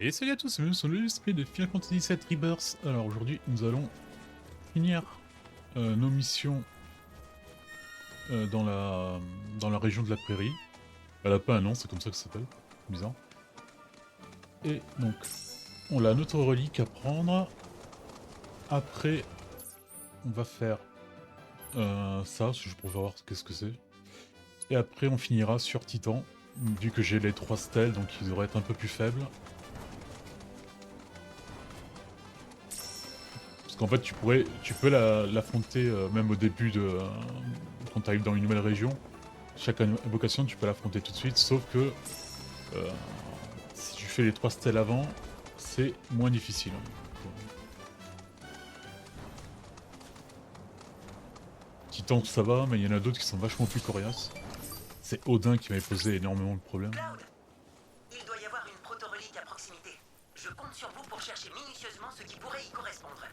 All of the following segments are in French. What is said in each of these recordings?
Et salut à tous, bienvenue sur le Let's Play de Final Fantasy VII Rebirth. Alors aujourd'hui, nous allons finir nos missions dans la région de la prairie. Elle a pas un nom, c'est comme ça que ça s'appelle. Bizarre. Et donc, on a notre relique à prendre. Après, on va faire ça, je pourrais voir qu'est-ce que c'est. Et après, on finira sur Titan, vu que j'ai les 3 stèles, donc ils devraient être un peu plus faibles. Parce qu'en fait, tu peux l'affronter même au début de quand tu arrives dans une nouvelle région. Chaque invocation, tu peux l'affronter tout de suite, sauf que si tu fais les 3 stèles avant, c'est moins difficile. Titan, ça va, mais il y en a d'autres qui sont vachement plus coriaces. C'est Odin qui m'avait posé énormément de problèmes. Cloud, il doit y avoir une proto-relique à proximité. Je compte sur vous pour chercher minutieusement ce qui pourrait y correspondre.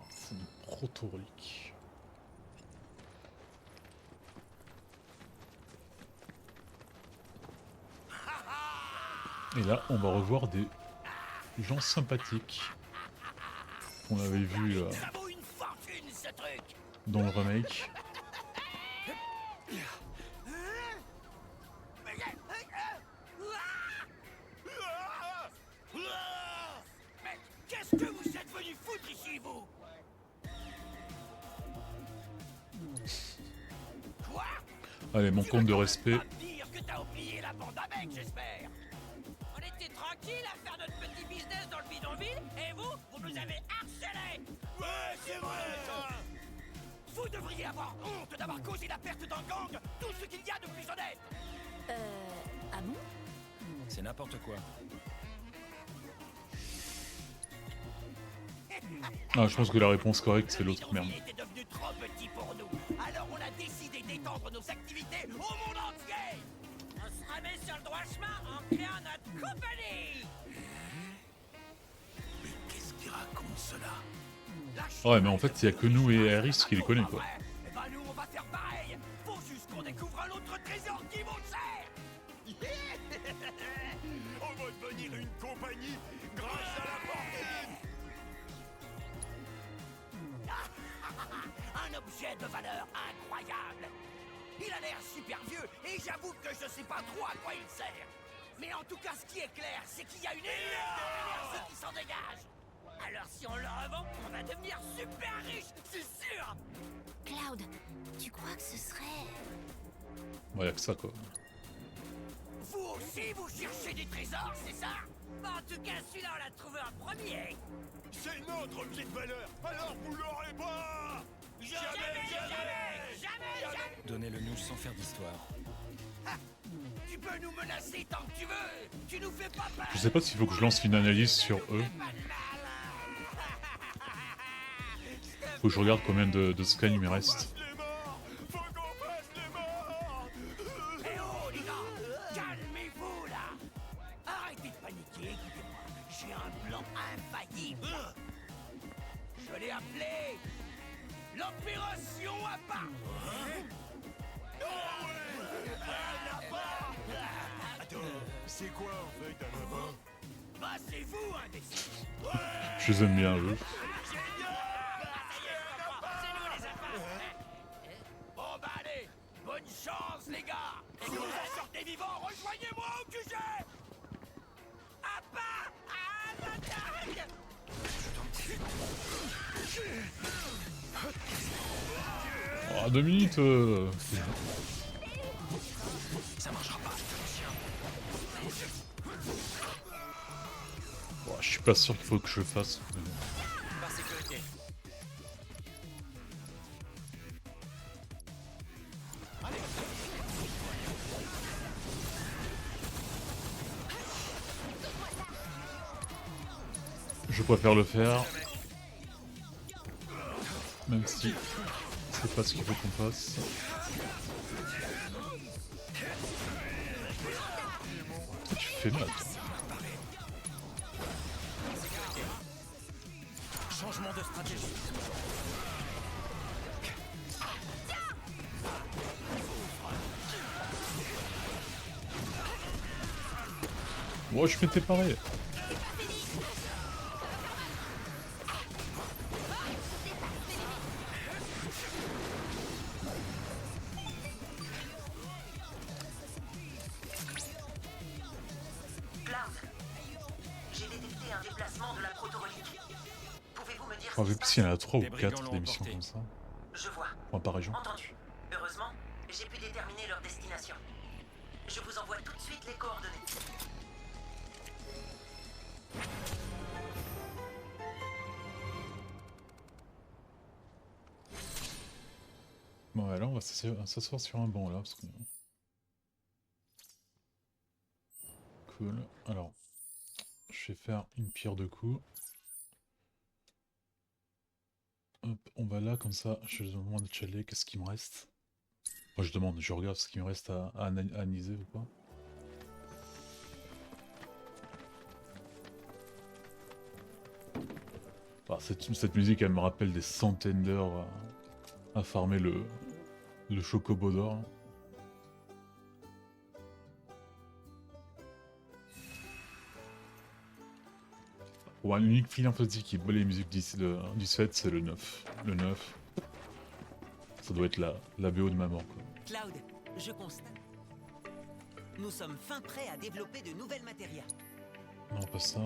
C'est une proto-relique. Et là, on va revoir des gens sympathiques qu'on avait vu dans le remake. Mais qu'est-ce que vous êtes venu foutre ici, vous? Quoi? Allez, mon compte de respect. Dire que t'as oublié la bande avec, j'espère. On était tranquille à faire notre petit business dans le bidonville, et vous, vous nous avez harcelés. Ouais, c'est vrai, ça. Vous devriez avoir honte d'avoir causé la perte d'un gang, tout ce qu'il y a de plus honnête. Ah bon? C'est n'importe quoi. Ah, je pense que la réponse correcte, c'est l'autre, Le merde. bidonville était devenu trop petit pour nous. Alors on a décidé d'étendre nos activités au monde entier. On se remet sur le droit chemin en créant notre compagnie. Mais qu'est-ce qui raconte cela? Ouais, mais en fait, il y a que nous et Aris qui les connaissent, quoi. Eh ben nous on va faire pareil. Faut juste qu'on découvre un autre trésor qui vaut cher. On va devenir une compagnie grâce à la fortune. Un objet de valeur incroyable. Il a l'air super vieux et j'avoue que je sais pas trop à quoi il sert. Mais en tout cas, ce qui est clair, c'est qu'il y a une énorme énergie qui s'en dégage. Alors si on le revend, on va devenir super riche, c'est sûr. Cloud, tu crois que ce serait... Ouais, y'a que ça, quoi. Vous aussi, vous cherchez des trésors, c'est ça? En tout cas, celui-là, on l'a trouvé en premier. C'est notre objet de valeur, alors vous l'aurez pas. Jamais. Donnez-le nous sans faire d'histoire. Tu peux nous menacer tant que tu veux. Tu nous fais pas peur. Je sais pas s'il faut que je lance une analyse sur eux. Faut que je regarde combien de scans il me reste. Eh oh les gars, calmez-vous là. Arrêtez de paniquer, écoutez-moi. J'ai un plan infaillible. Je l'ai appelé l'opération à part. Attends, c'est quoi en fait un lapin? Bah c'est vous, imbécile. Je les aime bien, eux. Bon bah allez, bonne chance les gars. Et si vous en sortez vivants, rejoignez-moi au QG. À part, à l'attaque. Ah, 2 minutes Ça marchera pas. Ouais, je suis pas sûr qu'il faut que je le fasse. Par sécurité. Je préfère le faire. Même si c'est pas ce qu'il faut qu'on fasse. Toi, tu fais mal, toi. Changement de stratégie. Moi je m'étais pareil. Cloud, j'ai détecté un déplacement de la protorelique. Pouvez-vous me dire Je me rappelle ce plus qui se s'il y en passe? a 3 ou Les brigands 4 l'ont d'émissions emporté. comme ça. Je vois. Enfin par région. Entendu. Heureusement, j'ai pu déterminer leur destination. Je vous envoie tout de suite les coordonnées. Bon ouais, là on va s'asseoir sur un banc là parce que... Cool. Alors, je vais faire une pierre de coups. Hop, on va là comme ça, je demande à Chalet qu'est-ce qu'il me reste. Moi je demande, je regarde ce qu'il me reste à analyser ou pas. Ah, cette musique elle me rappelle des centaines d'heures à farmer le chocobo d'or. Là. Ouais, l'unique Final Fantasy qui bat les musiques du set, c'est le 9. Le 9, ça doit être la BO de maman quoi. Cloud, je constate. Nous sommes fin prêts à développer de nouvelles matérias. Non, pas ça.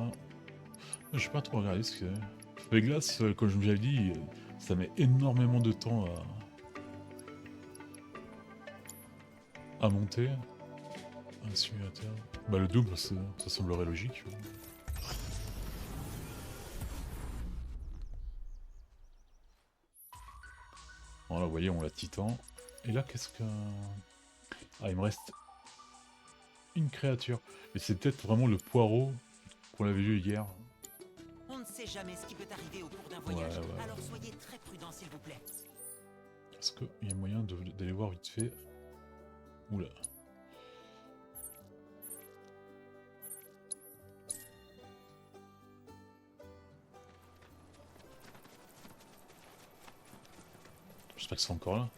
Je sais pas trop regarder ce que c'est. Vegas, comme je vous l'avais dit, ça met énormément de temps à monter. Un simulateur. Bah le double, ça semblerait logique. Bon là, vous voyez, on l'a Titan. Et là, qu'est-ce que... Ah, il me reste une créature. Mais c'est peut-être vraiment le poireau qu'on avait vu hier. On ne sait jamais ce qui peut arriver au cours d'un voyage, Ouais. alors soyez très prudents s'il vous plaît. Est-ce qu'il y a moyen d'aller voir vite fait? Oula. J'espère que c'est encore là.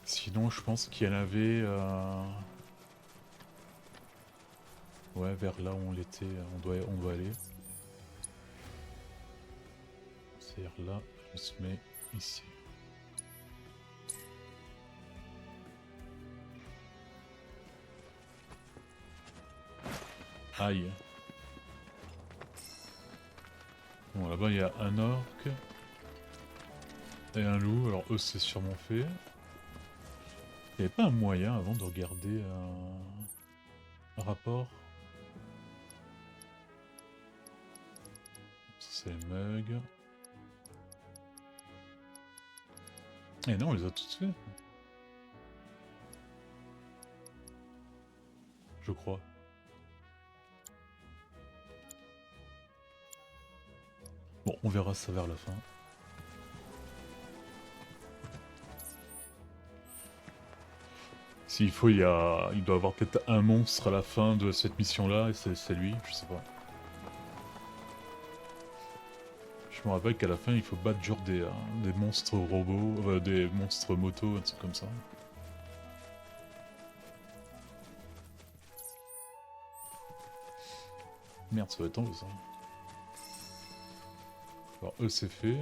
Sinon, je pense qu'il y en avait... Ouais, vers là où on l'était, on doit aller. C'est-à-dire là, on se met ici. Aïe. Bon, là-bas, il y a un orc. Et un loup, alors eux, c'est sûrement fait. Il n'y avait pas un moyen avant de regarder un rapport? C'est les mugs. Et non, on les a tous fait. Je crois. Bon, on verra ça vers la fin. S'il faut, il doit y avoir peut-être un monstre à la fin de cette mission-là, et c'est lui, je sais pas. Je me rappelle qu'à la fin, il faut battre genre des monstres robots, des monstres motos, un truc comme ça. Merde, ça va être en ça. Alors, eux, c'est fait.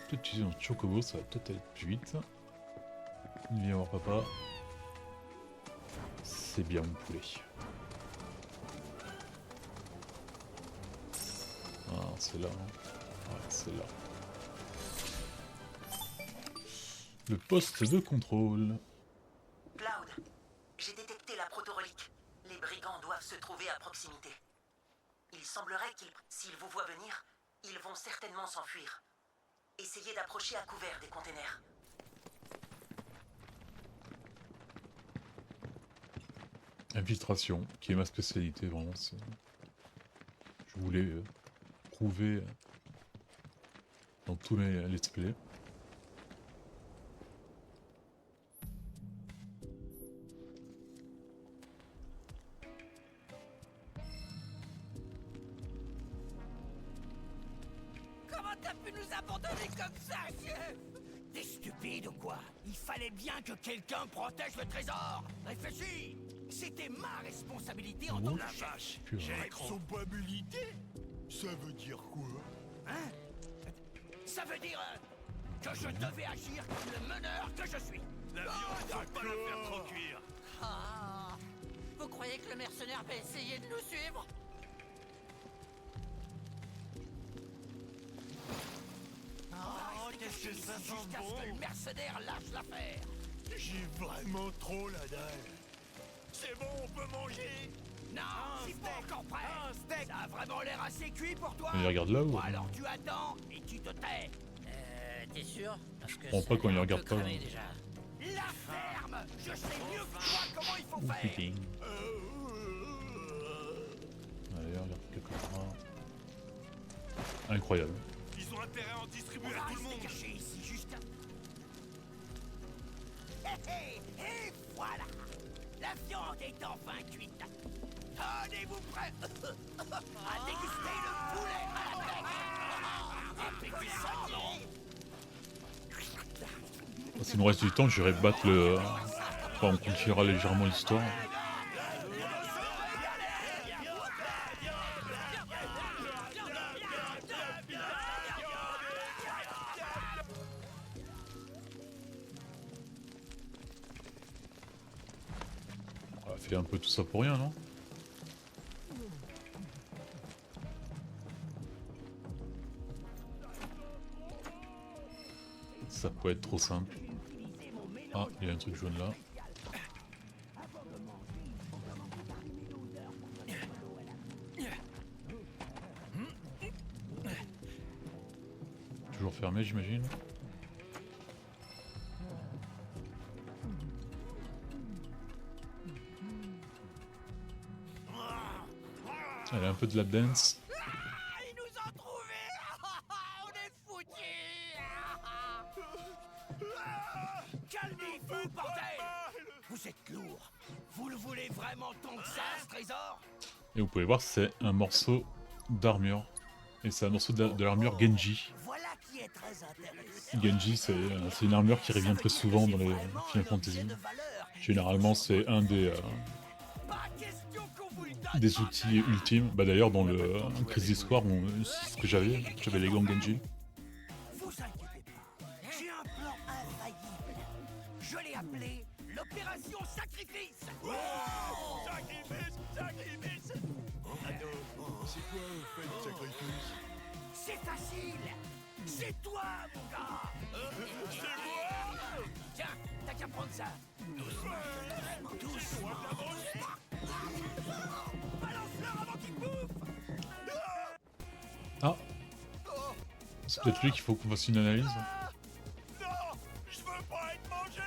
Peut-être utiliser un chocobo, ça va peut-être aller plus vite. Viens voir papa. C'est bien mon poulet. Ah, c'est là. Hein. Ouais, c'est là. Le poste de contrôle. Cloud, j'ai détecté la protorelique. Les brigands doivent se trouver à proximité. Il semblerait s'ils vous voient venir, ils vont certainement s'enfuir. Essayez d'approcher à couvert des containers. Infiltration, qui est ma spécialité, vraiment. Je voulais prouver dans tous les let's play. Comment t'as pu nous abandonner comme ça, chef? T'es stupide ou quoi? Il fallait bien que quelqu'un protège le trésor. Réfléchis. C'était ma responsabilité en tant que chef. Purée. Responsabilité? Ça veut dire quoi? Hein? Ça veut dire que je devais agir comme le meneur que je suis. La viande, faut pas la faire trop cuire. Ah, vous croyez que le mercenaire va essayer de nous suivre? Oh, qu'est-ce que ça sent Jusqu'à ce que le bon! mercenaire lâche l'affaire. J'ai vraiment trop la dalle. C'est bon, on peut manger? Non, c'est pas encore prêt. Ça a vraiment l'air assez cuit pour toi. Mais il regarde là ou Bon, alors tu attends et tu te tais. T'es sûr? Parce que comprends ça pas a quand il l'air un regarde peu pas, cramé, hein. La déjà. ferme. Je sais mieux que toi comment il faut Ouh, faire. putain. Allez, regarde quelque part. Incroyable. Ils ont intérêt à en On distribuer va à tout le rester monde. caché ici juste. Et voilà. La viande est enfin cuite. Tenez-vous prêts à déguster le poulet à la pêche. Appétissant, non? S'il nous reste du temps, j'irai battre le. Enfin, on continuera légèrement l'histoire. On a fait un peu tout ça pour rien, non? Ça peut être trop simple. Ah, il y a un truc jaune là. Toujours fermé, j'imagine. Elle a un peu de lap dance. Ils nous ont trouvés. On est foutus. Calmez-vous, bordel. Vous êtes lourd. Vous le voulez vraiment tant que ça, ce trésor? Et vous pouvez voir, c'est un morceau d'armure. Et c'est un morceau de l'armure Genji. Voilà qui est très intéressant. Genji, c'est une armure qui revient très souvent dans les Final Fantasy. Généralement, c'est un des outils ultimes. Bah d'ailleurs, dans le Crisis Core, c'est ce que j'avais. J'avais les gants Genji. Vous inquiétez pas, j'ai un plan infaillible. Je l'ai appelé l'opération Sacrifice. Sacrifice! Sacrifice! Attends, c'est quoi au fait le sacrifice? C'est facile. C'est toi, mon gars. C'est moi! Tiens, t'as qu'à prendre ça. Doucement. Balance-leur avant qu'ils bouffent. Ah, c'est peut-être lui qu'il faut qu'on fasse une analyse. Non! Je veux pas être mangé!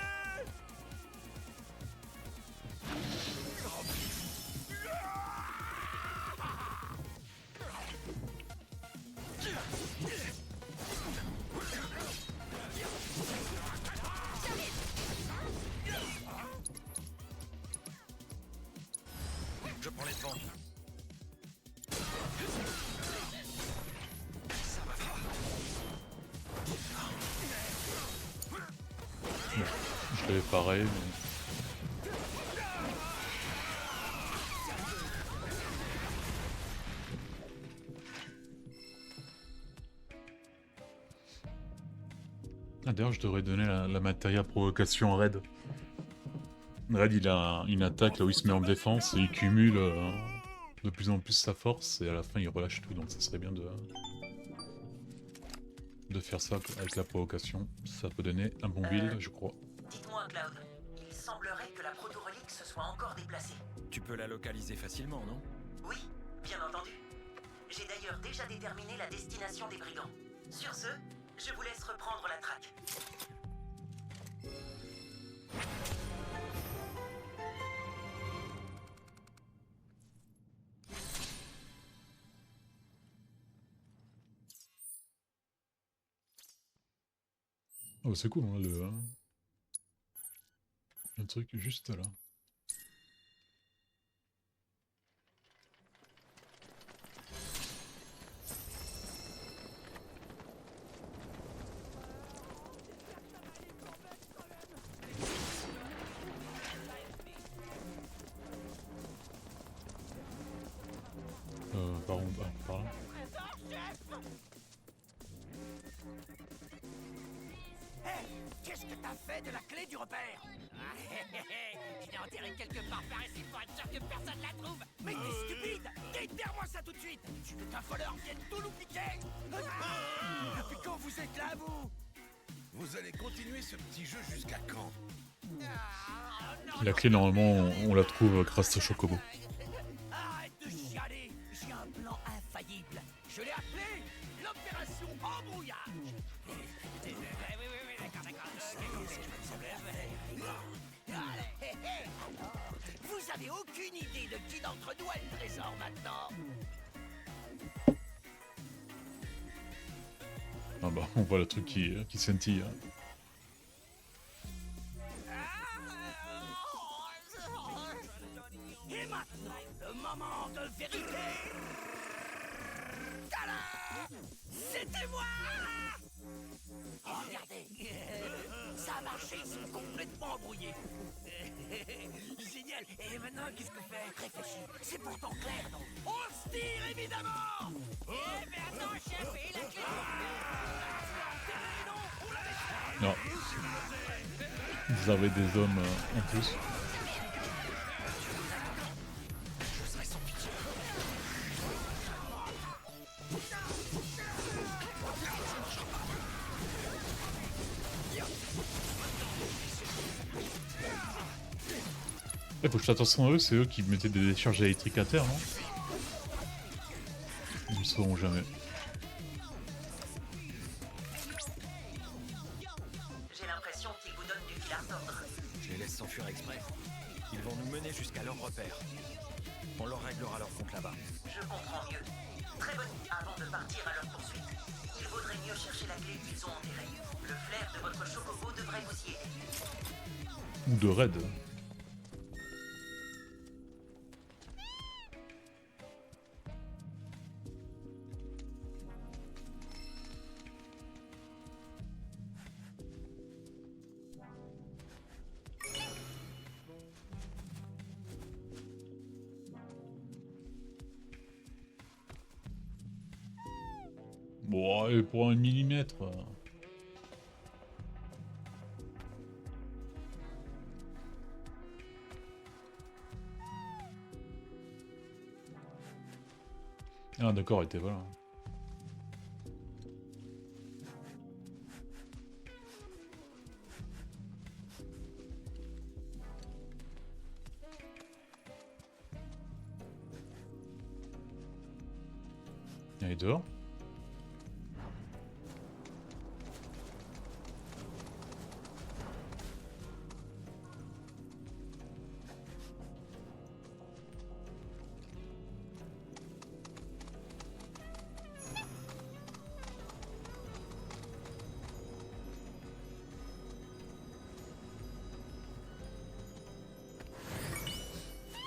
Je prends les devants. Je l'avais pareil, mais... Ah, d'ailleurs, je devrais donner la matérielle provocation à Red. Red, il a une attaque là où il se met en défense et il cumule de plus en plus sa force et à la fin il relâche tout, donc ça serait bien de faire ça avec la provocation. Ça peut donner un bon build, je crois. Dites-moi, Cloud, il semblerait que la proto-relique se soit encore déplacée. Tu peux la localiser facilement, non? Oui, bien entendu. J'ai d'ailleurs déjà déterminé la destination des brigands. Sur ce, je vous laisse reprendre la traque. Oh, c'est cool, hein, le truc juste là. bah, par là. Hé, qu'est-ce que t'as fait de la clé du repère? Je l'ai enterré quelque part par ici pour être sûr que personne la trouve. Mais t'es stupide! Déterre-moi ça tout de suite! Tu veux qu'un voleur vienne tout nous piquer? Depuis quand vous êtes là, vous? Vous allez continuer ce petit jeu jusqu'à quand? La clé, normalement, on la trouve grâce au chocobo. Arrête de chialer! J'ai un plan infaillible. Je l'ai appelé l'opération embrouillage. Oui, d'accord. Allez, hé, hé. Alors, vous avez aucune idée de qui d'entre nous a le trésor maintenant? Ah bah, on voit le truc qui scintille. Hein. Et maintenant, le moment de vérité. Tada! C'était moi! Oh, regardez, ça a marché, ils sont complètement embrouillés. Génial. Et maintenant, qu'est-ce qu'on fait? Réfléchis, c'est pourtant clair, non? On se tire, évidemment! Mais attends, chef, et la clé? Non. Vous avez des hommes en plus. Il faut que je fasse attention à eux, c'est eux qui mettaient des décharges électriques à terre, non? Ils ne sauront jamais. J'ai l'impression qu'ils vous donnent du fil à retordre. Je les laisse s'enfuir exprès. Ils vont nous mener jusqu'à leur repère. On leur réglera leur compte là-bas. Je comprends mieux. Très bonne idée. Avant de partir à leur poursuite, il vaudrait mieux chercher la clé qu'ils ont enterrée. Le flair de votre chocobo devrait vous y aider. Ou de raid. Bon, et pour un millimètre. Ah d'accord, et t'es voilà. Il est dehors.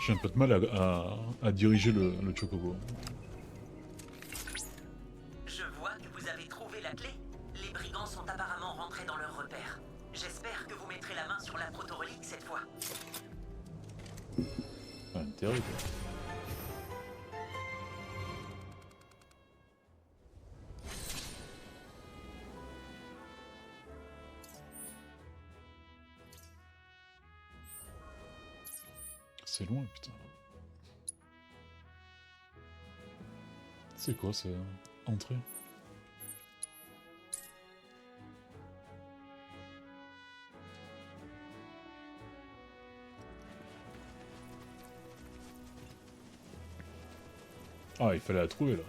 J'ai un peu de mal à diriger le chocobo. Je vois que vous avez trouvé la clé. Les brigands sont apparemment rentrés dans leur repère. J'espère que vous mettrez la main sur la proto-relique cette fois. Ouais, terrible. C'est loin, putain. C'est quoi, c'est entrée? Ah, il fallait la trouver, là.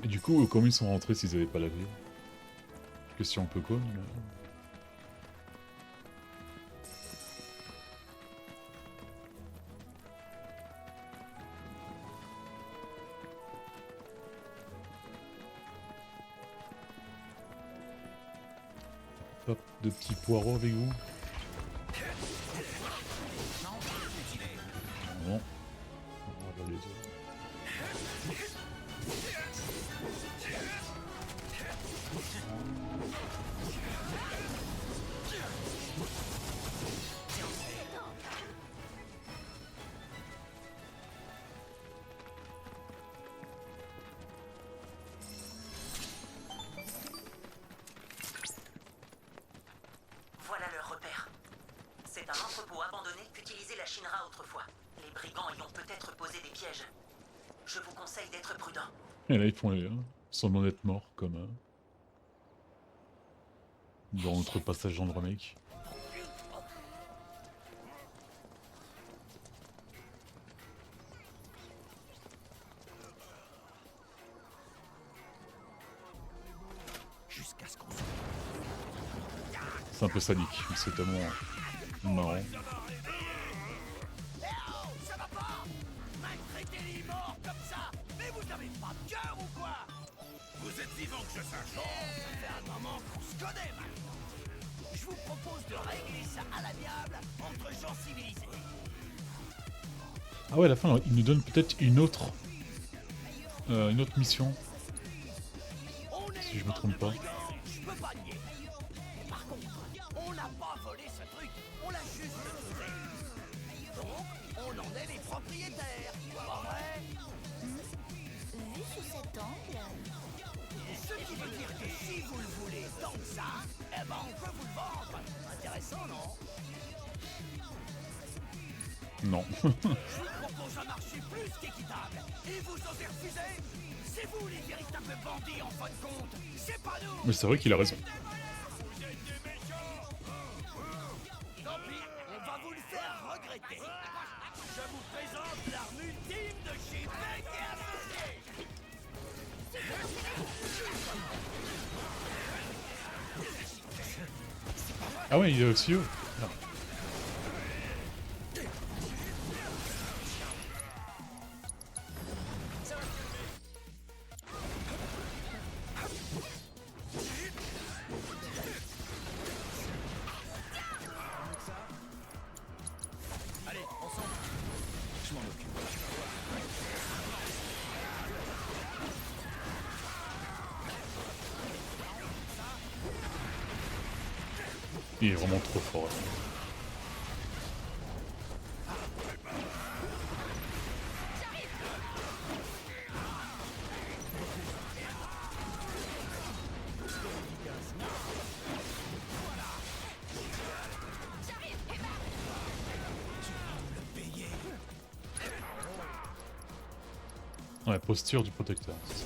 Et du coup, comment ils sont rentrés s'ils avaient pas la clé? Question un peu conne, là. Hop, de petits poireaux avec vous. Non. On va les autres. brigands y ont peut-être posé des pièges. Je vous conseille d'être prudent. Et là, ils font semblant d'être morts, comme dans notre passage dans le remake. Jusqu'à ce qu'on C'est un peu sadique, mais c'est tellement marrant. Ça va pas! Maltraiter les morts comme ça! Mais vous avez pas de cœur ou quoi? Vous êtes vivant que je sache! Oh, ça fait un moment qu'on se connaît maintenant! Je vous propose de régler ça à l'amiable entre gens civilisés. Ah ouais, à la fin, il nous donne peut-être une autre mission, On est si je me trompe pas. Je peux pas nier. Par contre, on n'a pas volé ce truc, on l'a juste posé. Donc, on en est les propriétaires. Pas vrai? Vu sous cet angle, Ce qui veut dire que si vous le voulez tant que ça, eh ben on peut vous le vendre. Intéressant, non? Non. Je vous propose un marché plus qu'équitable. Et vous osez refuser? C'est vous les véritables bandits en fin de compte. C'est pas nous. Mais c'est vrai qu'il a raison. Tant pis, on va vous le faire regretter. Je vous présente l'arme ultime de chez Beck et Associés. Ah ouais, il est aussi haut. Ah. Allez, ensemble. Je m'en occupe. Il est vraiment trop fort. Là. Ouais, posture du protecteur. c'est ça.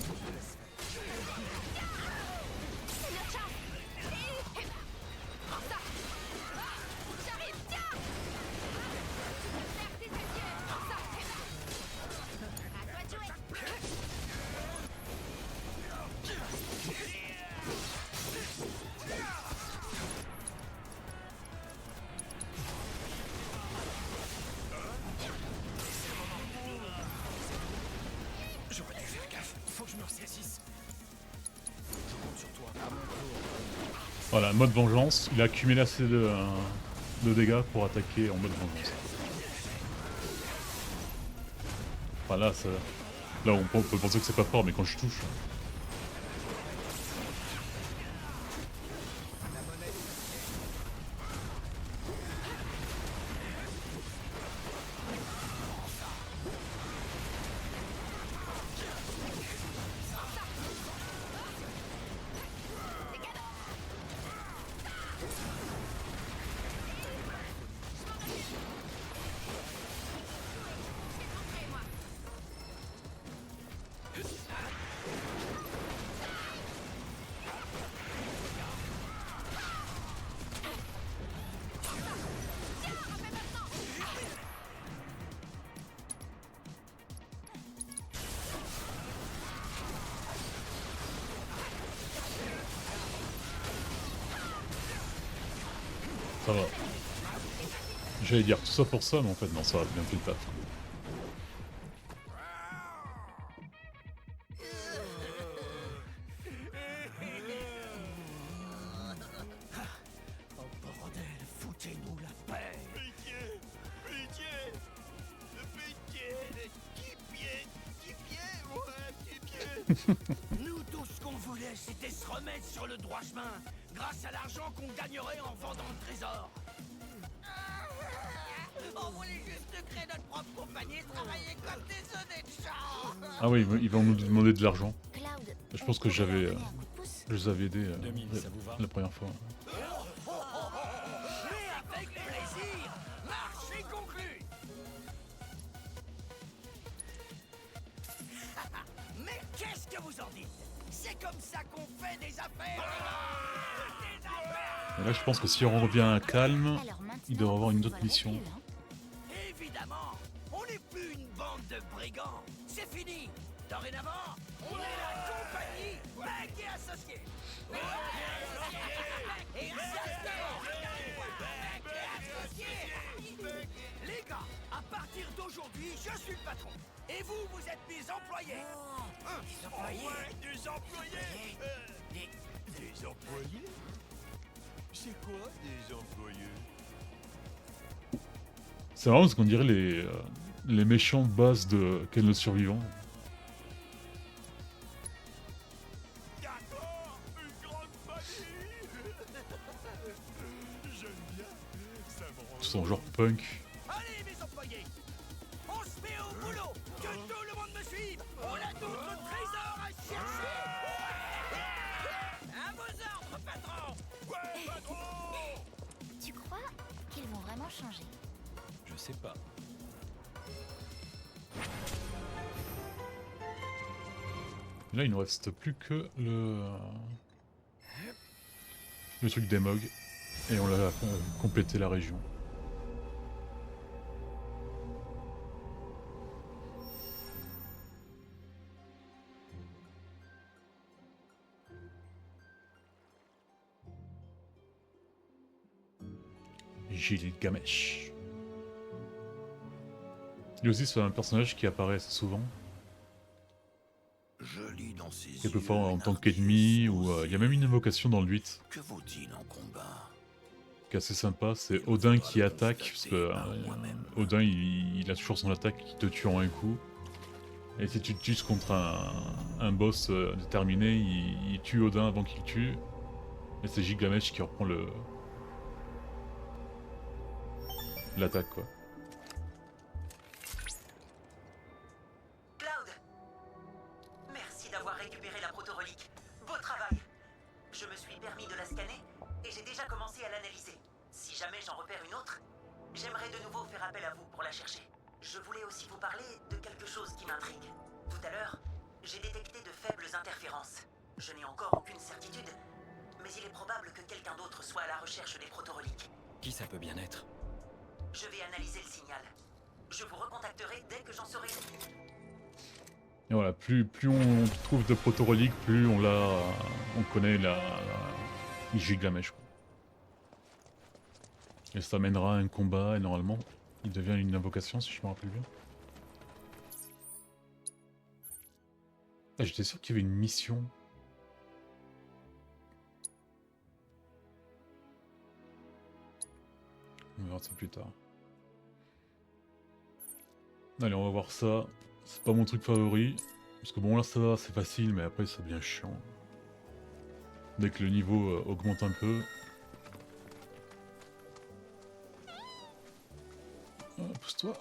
J'aurais dû faire gaffe. Faut que je me ressaisisse. Je compte sur toi. À mon tour. Voilà, mode vengeance. Il a accumulé assez de dégâts pour attaquer en mode vengeance. Enfin là, ça... là on peut penser que c'est pas fort, mais quand je touche... Ça va. J'allais dire tout ça pour ça, mais en fait non, ça va bien fait le taf. Oh bordel, foutez-nous la paix. Pitié! Pitié! Pitié! Ouais, Nous, tout ce qu'on voulait, c'était se remettre sur le droit chemin, grâce à l'argent qu'on gagnerait en vendant le trésor. On voulait juste créer notre propre compagnie et travailler comme des honnêtes gens. Ah oui, ils vont nous demander de l'argent. Cloud. Je pense on que pourrait j'avais... leur donner un coup de pouce. je les avais aidés 2000, ça vous va? la première fois. Mais avec plaisir, marché conclu. C'est comme ça qu'on fait des affaires. Et là, je pense que si on revient à calme, Alors maintenant, il doit avoir une faut autre le mission. recul, hein. Évidemment, on n'est plus une bande de brigands. C'est fini. Dorénavant, on est la compagnie Mec et Associés. Exactement. Mec et Associés. Les gars, à partir d'aujourd'hui, je suis le patron. Et vous, vous êtes mes employés. Des employés? Ouais, des employés. Des employés? C'est quoi des employés? C'est marrant parce qu'on dirait les méchants de base de Ken le Survivant. D'accord, une grande famille. J'aime bien, ça me rend... Ils sont genre punk. Allez, mes employés, on se met au boulot. Que tout le monde me suive. On a d'autres trésors à chercher. À vos ordres, patron. Ouais, patron. Tu crois qu'ils vont vraiment changer? Je sais pas. Là, il ne reste plus que le truc des Mogs. Et on l'a complété la région. Gilgamesh. Lui aussi, c'est un personnage qui apparaît assez souvent. Je lis dans ses Quelquefois yeux en une tant qu'ennemi, artiste ou il y a même une invocation dans le 8 Que vaut-il en combat? qui est assez sympa. C'est Odin qui attaque, parce que Odin il a toujours son attaque qui te tue en un coup. Et si tu te tues contre un boss déterminé, il tue Odin avant qu'il tue. Et c'est Gilgamesh qui reprend l'attaque quoi. Cloud! Merci d'avoir récupéré la proto-relique. Beau travail! Je me suis permis de la scanner et j'ai déjà commencé à l'analyser. Si jamais j'en repère une autre, j'aimerais de nouveau faire appel à vous pour la chercher. Je voulais aussi vous parler de quelque chose qui m'intrigue. Tout à l'heure, j'ai détecté de faibles interférences. Je n'ai encore aucune certitude, mais il est probable que quelqu'un d'autre soit à la recherche des proto-reliques. Qui ça peut bien être? Je vais analyser le signal. Je vous recontacterai dès que j'en saurai. Et voilà, plus on trouve de proto-reliques, plus on connaît la Gilgamesh quoi. Et ça mènera à un combat et normalement il devient une invocation si je me rappelle bien. Ah, j'étais sûr qu'il y avait une mission. On verra ça plus tard. Allez, on va voir ça. C'est pas mon truc favori. Parce que bon là ça va, c'est facile, mais après ça devient chiant. Dès que le niveau augmente un peu. Ah, pousse-toi.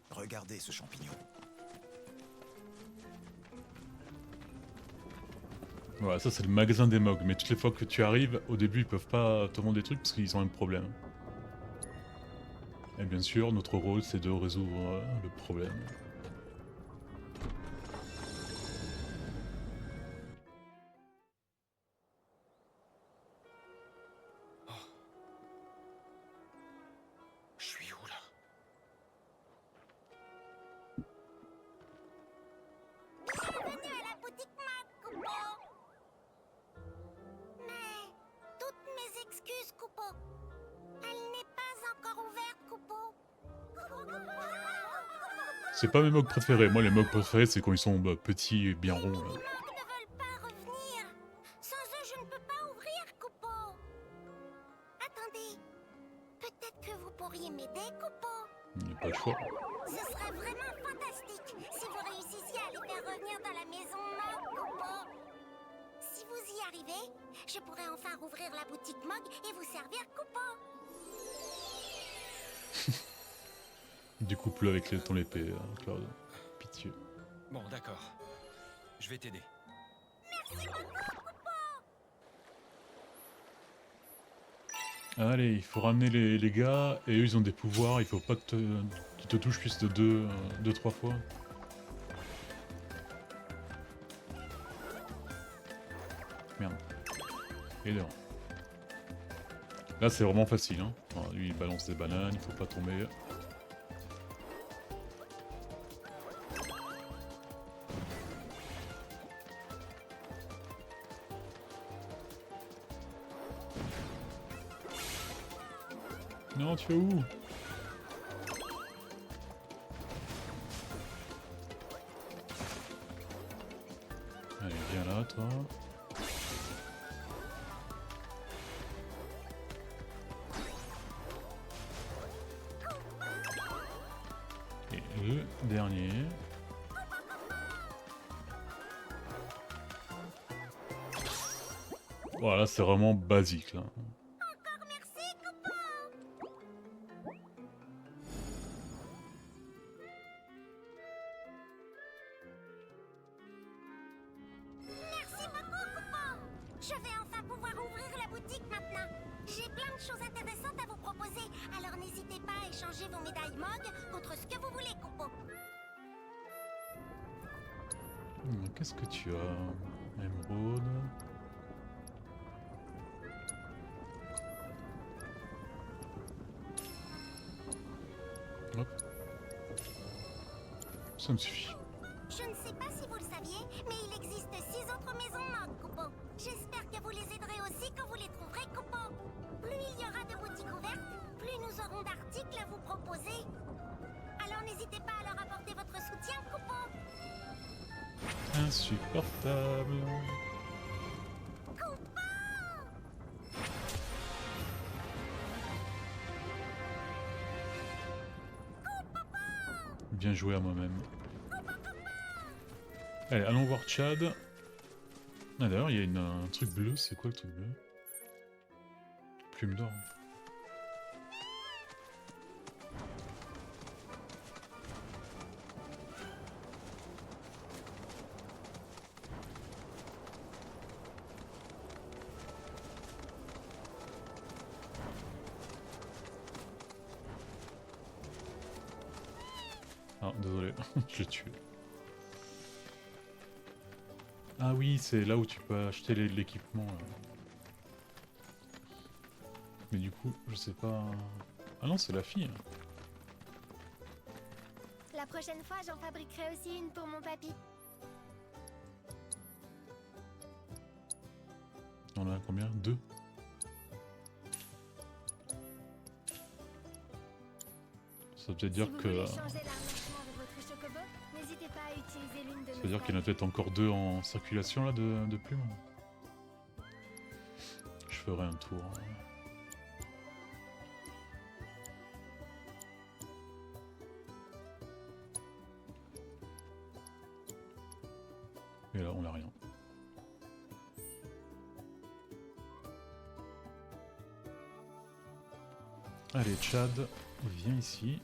Regardez ce champignon. Voilà, ça c'est le magasin des Mogs, mais toutes les fois que tu arrives, au début ils peuvent pas te vendre des trucs parce qu'ils ont un problème. Et bien sûr, notre rôle c'est de résoudre le problème. Je suis où là? Bienvenue à la boutique Mag, Coupeau. Mais toutes mes excuses, Coupeau. Elle n'est pas encore ouverte, Coupeau. C'est pas mes Mogs préférés, moi les Mogs préférés c'est quand ils sont petits et bien ronds. Là. Les Mag ne veulent pas revenir. Sans eux, je ne peux pas ouvrir, Coupeau. Attendez. Peut-être que vous pourriez m'aider, Coupeau. Il n'y a pas le choix. Ce serait vraiment fantastique si vous réussissiez à les faire revenir dans la maison Mog, Coupeau. Si vous y arrivez, je pourrais enfin rouvrir la boutique Mog et vous servir, Coupeau. Découpe-le avec ton épée, Cloud. Pitié. Bon, d'accord. Je vais t'aider. Allez, il faut ramener les gars, et eux ils ont des pouvoirs, il faut pas qu'ils te touchent plus de 2-3 fois. Merde. Et dehors. Là c'est vraiment facile, hein. Voilà, lui il balance des bananes, il faut pas tomber. Non, tu es où? Allez, viens là, toi. Et le dernier. Voilà, c'est vraiment basique, là. Encore merci, copain. Merci beaucoup, copain. Je vais enfin pouvoir ouvrir la boutique maintenant. J'ai plein de choses intéressantes à vous proposer, alors n'hésitez pas à échanger vos médailles MOG contre ce que vous voulez, copain. Qu'est-ce que tu as? Émeraude. Hop. Ça me suffit. Je ne sais pas si vous le saviez, mais il existe 6 autres maisons MOG, copain. J'espère que vous les aiderez aussi quand vous les trouverez, copain. Plus il y aura de boutiques ouvertes, plus nous aurons d'articles à vous proposer. Alors n'hésitez pas à leur apporter votre soutien, copain. Insupportable. Bien joué à moi-même. Allez, allons voir Chad. Ah, d'ailleurs, il y a un truc bleu. C'est quoi le truc bleu? Plume d'or. Ah, désolé, je l'ai tué. Ah oui, c'est là où tu peux acheter l'équipement. Mais du coup, je sais pas... Ah non, c'est la fille. La prochaine fois, j'en fabriquerai aussi une pour mon papy. On a combien? 2. Ça veut peut-être dire que... Ça veut dire qu'il y en a peut-être encore 2 en circulation là de plumes. Je ferai un tour. Et là on n'a rien. Allez Chad, viens ici.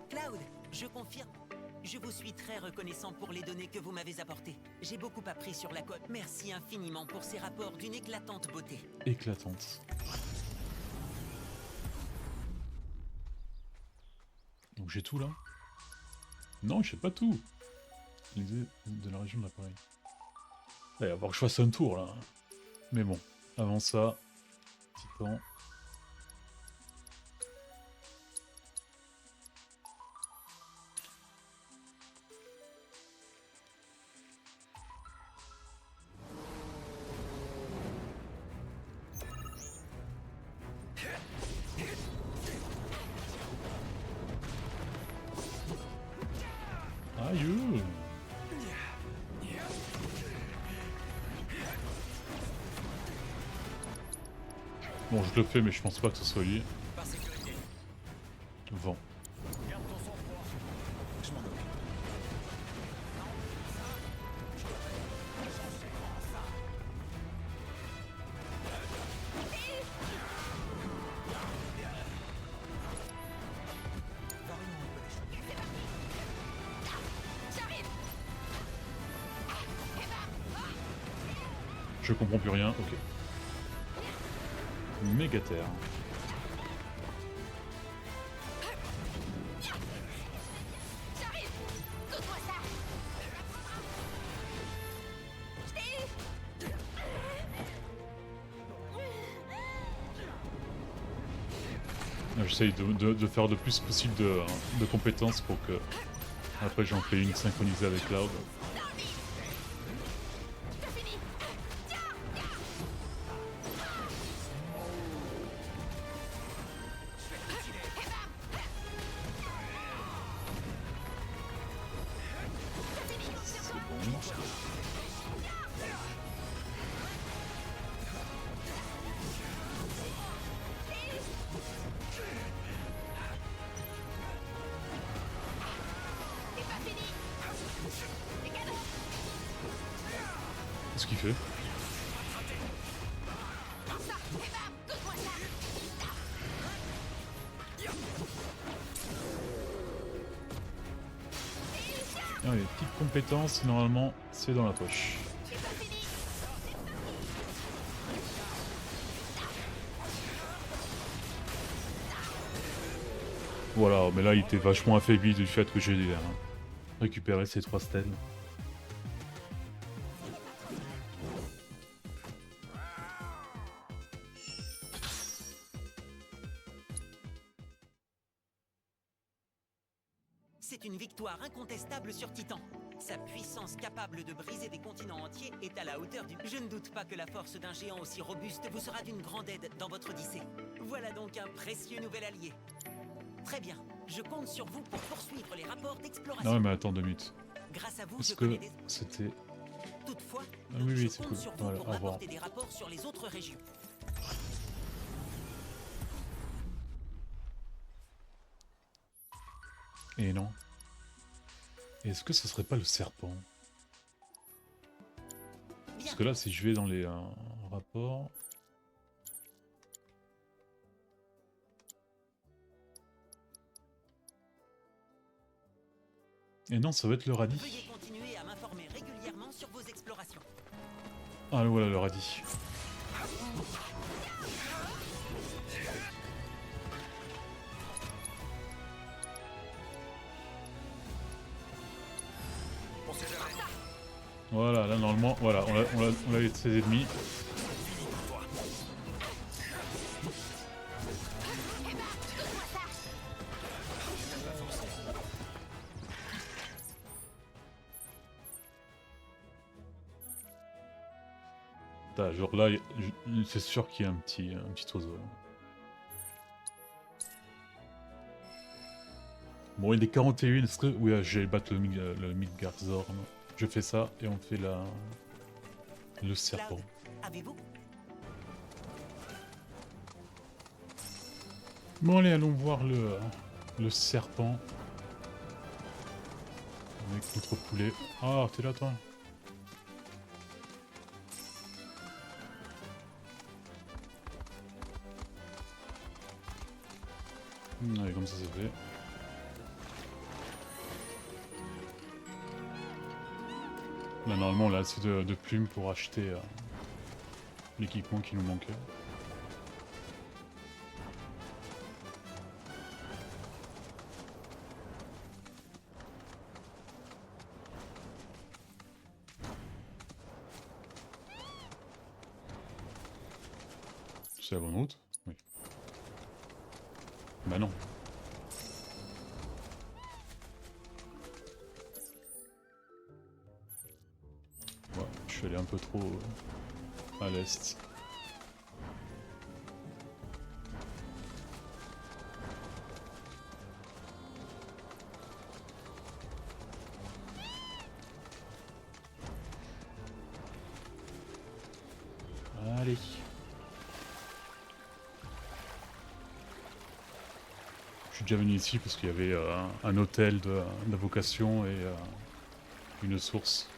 Cloud, je confirme. Je vous suis très reconnaissant pour les données que vous m'avez apportées. J'ai beaucoup appris sur la côte. Merci infiniment pour ces rapports d'une éclatante beauté. Éclatante. Donc j'ai tout là? Non, j'ai pas tout. L'idée de la région de l'appareil. Il va falloir que je fasse un tour là. Mais bon, avant ça, petit temps. Aïe! Bon, je le fais, mais je pense pas que ce soit lui. Par sécurité. Vent. Garde ton sang-froid. Je m'en occupe. Je comprends plus rien, ok. Mégaterre. J'arrive. Donne-moi ça. Je t'ai eu. J'essaye de faire le plus possible de compétences pour que après j'en fais une synchronisée avec Cloud. T'as fini. Tiens. C'est pas fini. Les cadeaux. Qu'est-ce qu'il fait? Prends ça. Et bam. Donne-moi ça. Ah, les petites compétences, normalement, c'est dans la poche. C'est pas fini. Voilà, mais là il était vachement affaibli du fait que j'ai récupéré ces 3 stèles. C'est une victoire incontestable sur Titan. Sa puissance capable de briser des continents entiers est à la hauteur du... Je ne doute pas que la force d'un géant aussi robuste vous sera d'une grande aide dans votre odyssée. Voilà donc un précieux nouvel allié. Très bien, je compte sur vous pour poursuivre les rapports d'exploration. Non mais attends 2 minutes. Grâce à vous, Est-ce je que connais des... c'était... Toutefois, Ah oui, oui, je c'est compte cool. sur vous Voilà, pour à voir. m'apporter des rapports sur les autres régions. Et non. Est-ce que ce serait pas le serpent? Bien. Parce que là, si je vais dans les rapports... Et non, ça va être le radis. Veuillez continuer à m'informer régulièrement sur vos explorations. Ah voilà le radis. On sait jamais. Voilà, là normalement, voilà, on a ses ennemis. Putain, genre là, c'est sûr qu'il y a un petit oiseau. Là. Bon, il est 41, est-ce que... Oui, j'ai battu le Midgardsorn. Je fais ça et on fait le serpent. Cloud, avez-vous? Bon allez, allons voir le serpent. Avec notre poulet. Ah, t'es là toi? Allez, comme ça c'est fait. Là, normalement, on a assez de plumes pour acheter l'équipement qui nous manquait. C'est la bonne route? Oui. Bah non. Ouais, je suis allé un peu trop à l'est. Allez. Je suis déjà venu ici parce qu'il y avait un hôtel d'invocation et une source.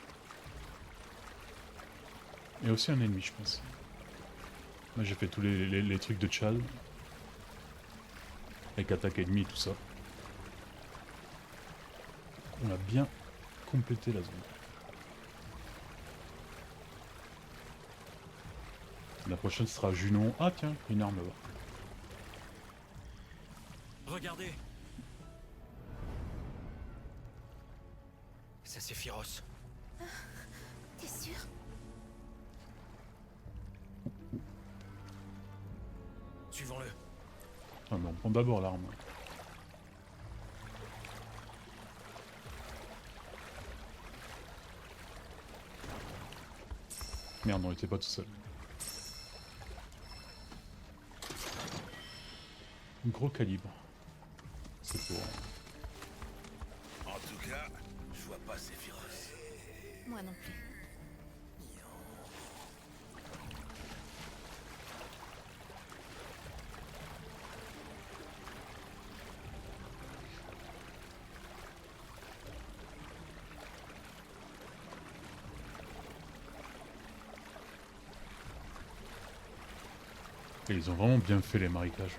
Et aussi un ennemi, je pense. Là, j'ai fait tous les trucs de Chal. Avec attaque ennemie et tout ça. On a bien complété la zone. La prochaine sera Junon. Ah tiens, une arme là-bas. Regardez. Ça c'est Phyros. T'es sûr? Suivons-le. Ah mais on prend d'abord l'arme. Merde, on était pas tout seul. Gros calibre. C'est pour... En tout cas, je vois pas Sephiroth. Moi non plus. Et ils ont vraiment bien fait les marécages.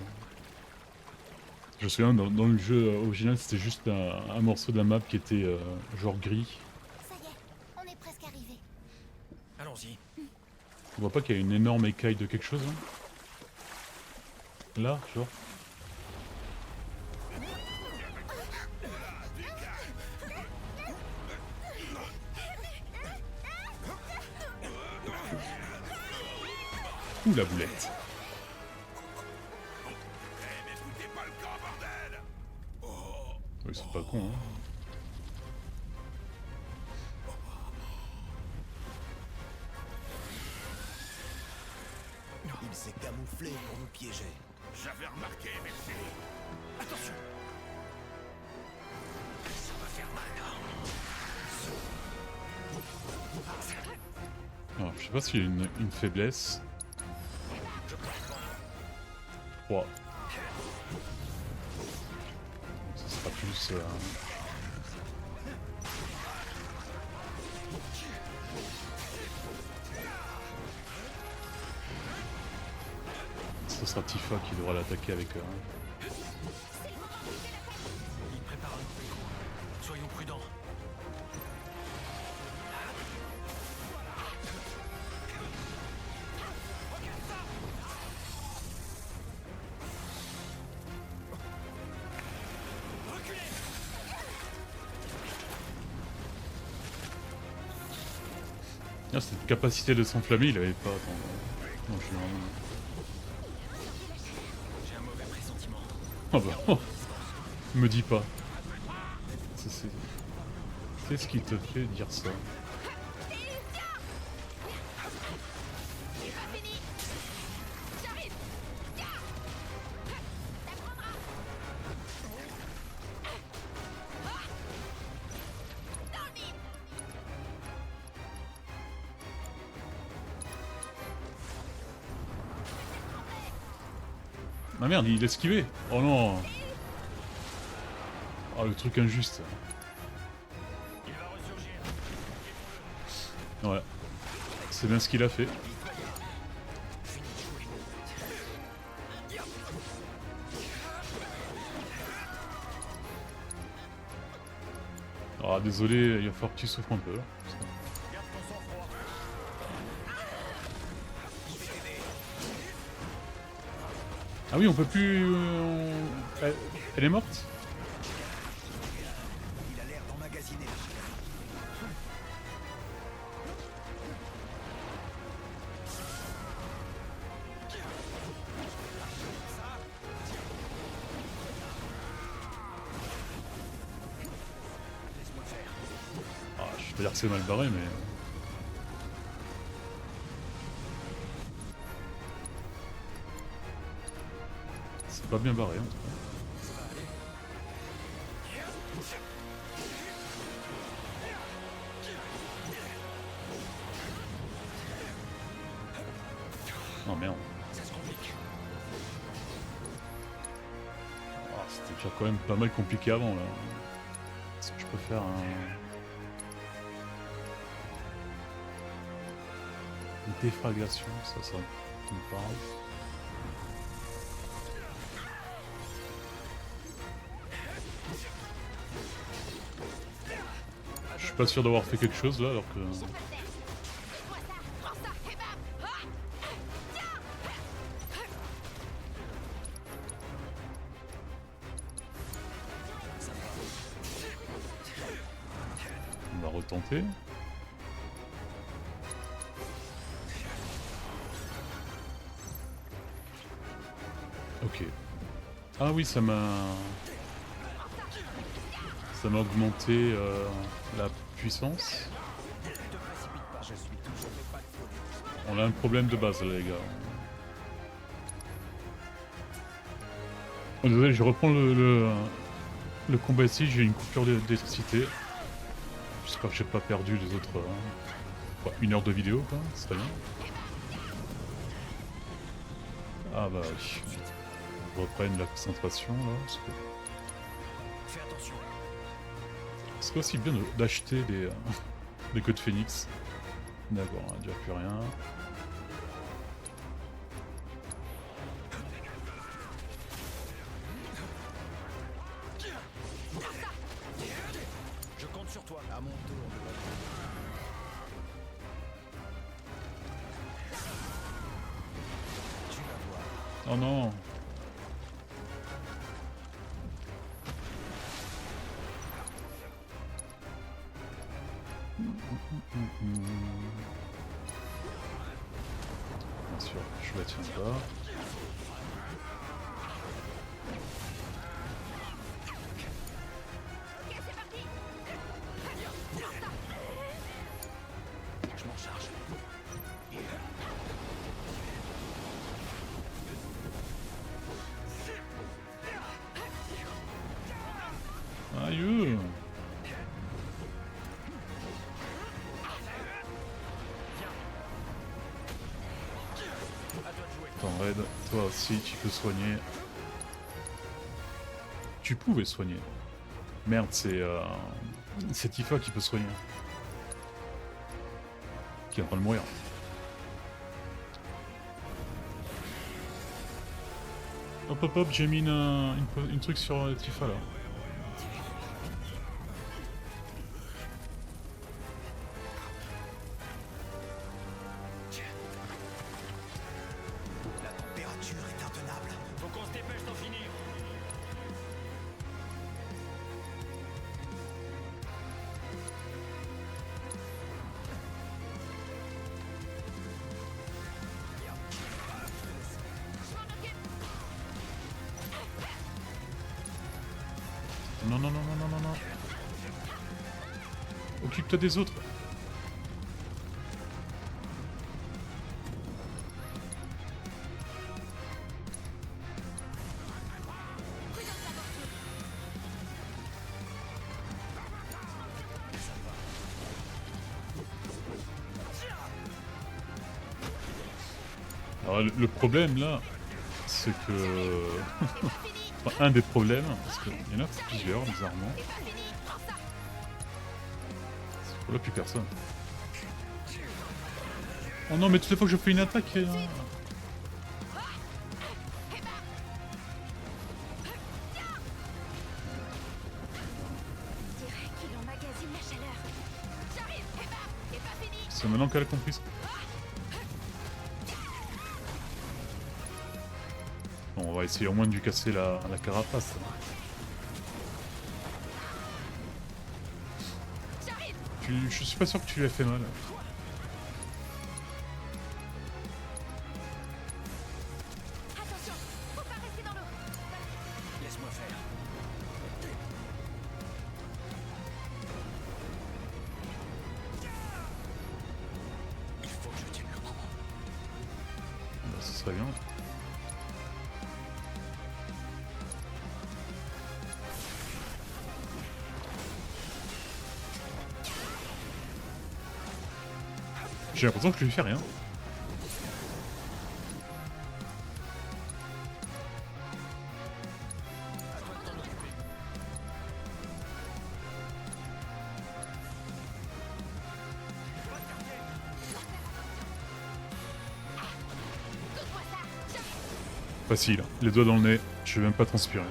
Je me souviens, dans le jeu original, c'était juste un morceau de la map qui était genre gris. Ça y est, on est presque arrivé. Allons-y. On voit pas qu'il y a une énorme écaille de quelque chose, hein? Là, genre. Ouh la boulette. Mais foutez pas le camp, bordel! Oui, c'est pas con, hein. Il s'est camouflé pour nous piéger. J'avais remarqué, merci. Attention! Ça va faire mal. Alors, je sais pas s'il y a une faiblesse. 3. Ce sera plus... Ce sera Tifa qui devra l'attaquer avec... Il prépare un nouvel coup. Soyons prudents. Ah, cette capacité de s'enflammer, il avait pas... Attends, non, je suis vraiment... J'ai un mauvais pressentiment. Ah bah, me dis pas. Qu'est-ce qui te fait dire ça? Ah merde, il esquivait. Oh non. Oh le truc injuste. Il va ressurgir. Ouais. C'est bien ce qu'il a fait. Ah désolé, il va falloir que tu souffres un peu. Là. Garde ton sang-froid. Ah oui, on peut plus... Elle est morte? Il a l'air d'emmagasiner. Ah, je peux dire que c'est mal barré, mais... C'est pas bien barré, en tout cas. Oh merde. Ça se complique. Ah, c'était déjà quand même pas mal compliqué avant, là. Est-ce que je peux faire un... Une défragration, ça me parle. Je suis pas sûr d'avoir fait quelque chose là alors que... Prends ça, et bam! Ah! tenter. Ok. Ah oui, ça m'a augmenté la puissance. On a un problème de base là, les gars. Oh, désolé, je reprends le combat ici, j'ai une coupure d'électricité. J'espère que j'ai pas perdu les autres... quoi, 1 heure de vidéo, quoi, c'est très bien. Ah bah oui. On reprenne la concentration là. Fais attention. C'est aussi bien d'acheter des queues de phénix. D'accord, il n'y a plus rien. Je compte sur toi. À mon tour. Tu vas voir. Oh non. Bien sûr, je la tiens pas. Je m'en charge. Aïe. Attends, Red, toi aussi tu peux soigner. Tu pouvais soigner. Merde, c'est Tifa qui peut soigner. Qui est en train de mourir. Hop hop hop, j'ai mis une truc sur Tifa là. La température est intenable. Faut qu'on se dépêche d'en finir. Non, non, non, non, non, non, non. Occupe-toi des autres. Alors, le problème là, c'est que... enfin, un des problèmes, parce qu'il y en a plusieurs bizarrement. Là, plus personne. Oh non, mais toutes les fois que je fais une attaque... On dirait qu'il emmagasine la chaleur. J'arrive, c'est pas fini. C'est maintenant qu'elle a compris ça. Bon, on va essayer au moins de lui casser la carapace. Je suis pas sûr que tu lui aies fait mal. Attention, faut pas rester dans l'eau. Laisse-moi faire. Il faut que je tienne le coup. Bah, ce serait bien. J'ai l'impression que je lui fais rien. Facile, les doigts dans le nez, je vais même pas transpirer.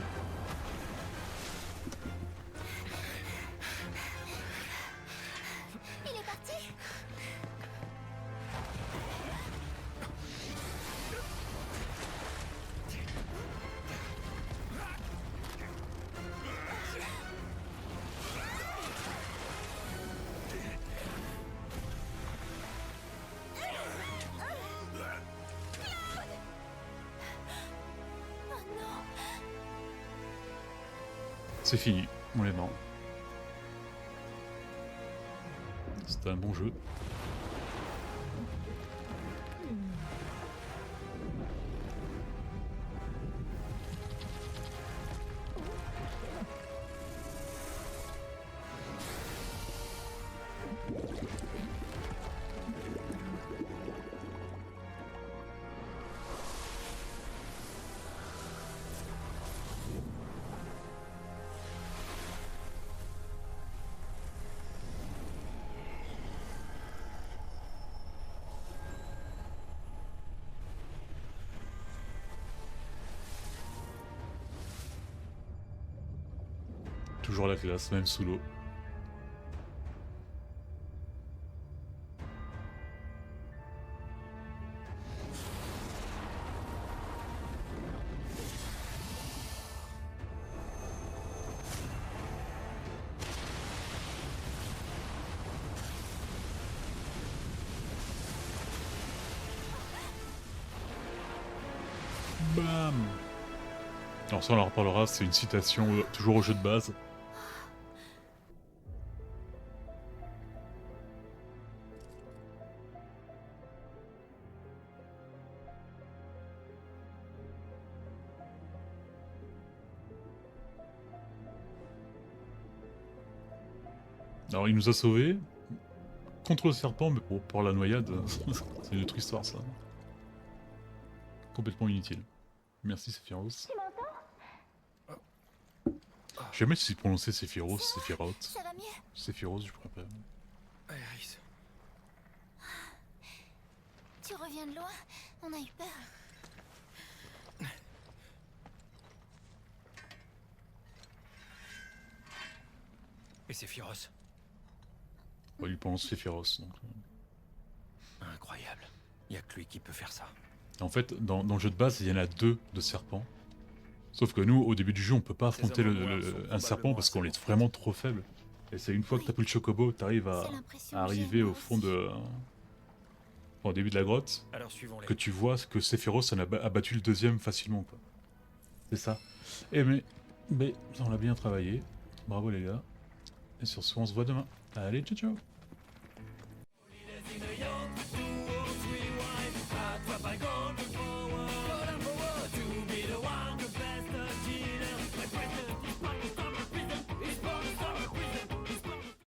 Il est parti. C'est fini, on est mort. C'était un bon jeu. Toujours la classe, même sous l'eau. Bam! Alors ça on en reparlera, c'est une citation toujours au jeu de base. Alors il nous a sauvés contre le serpent, mais pour la noyade, c'est une autre histoire ça. Complètement inutile. Merci Sephiroth. Je sais jamais si prononcer Sephiroth, Sephiroth. Ça va mieux? Sephiroth, je préfère. Aerys. Tu reviens de loin? On a eu peur. Et Sephiroth. On lui prononce Sephiroth. Donc, Incroyable. Y a que lui qui peut faire ça. En fait, dans le jeu de base, il y en a 2 de serpents. Sauf que nous, au début du jeu, on peut pas affronter un serpent parce qu'on est vraiment trop faible. Et c'est une fois que t'as pris le chocobo, t'arrives à arriver au fond de... au début de la grotte, Alors suivons-les. que tu vois que Sephiroth en a battu le deuxième facilement, quoi. C'est ça. Et mais on l'a bien travaillé. Bravo les gars. Et sur ce, on se voit demain. Allez, ciao ciao.